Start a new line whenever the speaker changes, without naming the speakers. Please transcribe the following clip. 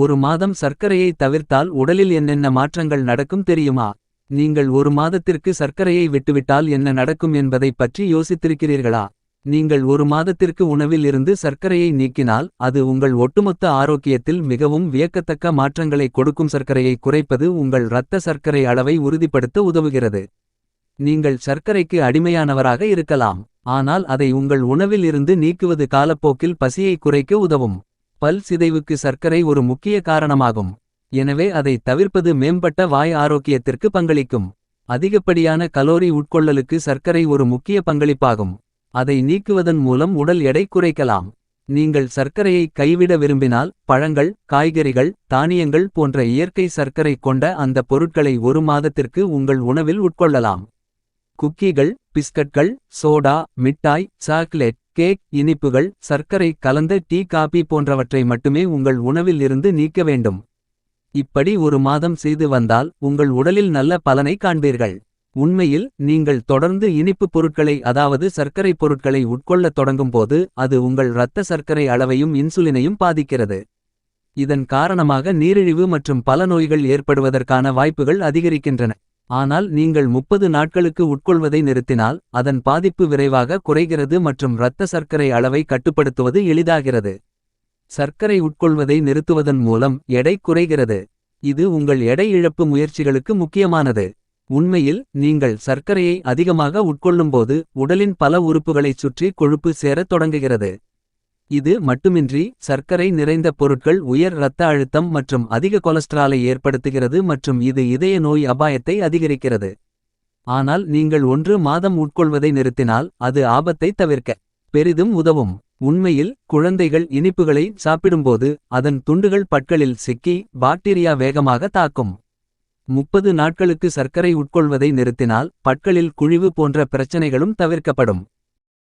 ஒரு மாதம் சர்க்கரையை தவிர்த்தால் உடலில் என்னென்ன மாற்றங்கள் நடக்கும் தெரியுமா? நீங்கள் ஒரு மாதத்திற்கு சர்க்கரையை விட்டுவிட்டால் என்ன நடக்கும் என்பதைப் பற்றி யோசித்திருக்கிறீர்களா? நீங்கள் ஒரு மாதத்திற்கு உணவில் இருந்து சர்க்கரையை நீக்கினால் அது உங்கள் ஒட்டுமொத்த ஆரோக்கியத்தில் மிகவும் வியக்கத்தக்க மாற்றங்களை கொடுக்கும். சர்க்கரையை குறைப்பது உங்கள் இரத்த சர்க்கரை அளவை உறுதிப்படுத்த உதவுகிறது. நீங்கள் சர்க்கரைக்கு அடிமையானவராக இருக்கலாம். ஆனால் அதை உங்கள் உணவில் இருந்து நீக்குவது காலப்போக்கில் பசியை குறைக்க உதவும். பல் சிதைவுக்கு சர்க்கரை ஒரு முக்கிய காரணமாகும். எனவே அதை தவிர்ப்பது மேம்பட்ட வாய் ஆரோக்கியத்திற்கு பங்களிக்கும். அதிகப்படியான கலோரி உட்கொள்ளலுக்கு சர்க்கரை ஒரு முக்கிய பங்களிப்பாகும். அதை நீக்குவதன் மூலம் உடல் எடை குறைக்கலாம். நீங்கள் சர்க்கரையை கைவிட விரும்பினால் பழங்கள், காய்கறிகள், தானியங்கள் போன்ற இயற்கை சர்க்கரை கொண்ட அந்த பொருட்களை ஒரு மாதத்திற்கு உங்கள் உணவில் உட்கொள்ளலாம். குக்கீகள், பிஸ்கட்கள், சோடா, மிட்டாய், சாக்லேட், கேக், இனிப்புகள், சர்க்கரை கலந்த டீ, காபி போன்றவற்றை மட்டுமே உங்கள் உணவில் இருந்து நீக்க வேண்டும். இப்படி ஒரு மாதம் செய்து வந்தால் உங்கள் உடலில் நல்ல பலனை காண்பீர்கள். உண்மையில் நீங்கள் தொடர்ந்து இனிப்பு பொருட்களை அதாவது சர்க்கரை பொருட்களை உட்கொள்ளத் தொடங்கும்போது அது உங்கள் இரத்த சர்க்கரை அளவையும் இன்சுலினையும் பாதிக்கிறது. இதன் காரணமாக நீரிழிவு மற்றும் பல நோய்கள் ஏற்படுவதற்கான வாய்ப்புகள் அதிகரிக்கின்றன. ஆனால் நீங்கள் 30 நாட்களுக்கு உட்கொள்வதை நிறுத்தினால் அதன் பாதிப்பு விரைவாக குறைகிறது மற்றும் இரத்த சர்க்கரை அளவை கட்டுப்படுத்துவது எளிதாகிறது. சர்க்கரை உட்கொள்வதை நிறுத்துவதன் மூலம் எடை குறைகிறது. இது உங்கள் எடை இழப்பு முயற்சிகளுக்கு முக்கியமானது. உண்மையில் நீங்கள் சர்க்கரையை அதிகமாக உட்கொள்ளும்போது உடலின் பல உறுப்புகளைச் சுற்றி கொழுப்பு சேரத் தொடங்குகிறது. இது மட்டுமின்றி சர்க்கரை நிறைந்த பொருட்கள் உயர் இரத்த அழுத்தம் மற்றும் அதிக கொலஸ்ட்ராலை ஏற்படுத்துகிறது மற்றும் இது இதய நோய் அபாயத்தை அதிகரிக்கிறது. ஆனால் நீங்கள் 1 மாதம் உட்கொள்வதை நிறுத்தினால் அது ஆபத்தை தவிர்க்க பெரிதும் உதவும். உண்மையில் குழந்தைகள் இனிப்புகளை சாப்பிடும்போது அதன் துண்டுகள் பற்களில் சிக்கி பாக்டீரியா வேகமாக தாக்கும். 30 நாட்களுக்கு சர்க்கரை உட்கொள்வதை நிறுத்தினால் பற்களில் குழிவு போன்ற பிரச்சனைகளும் தவிர்க்கப்படும்.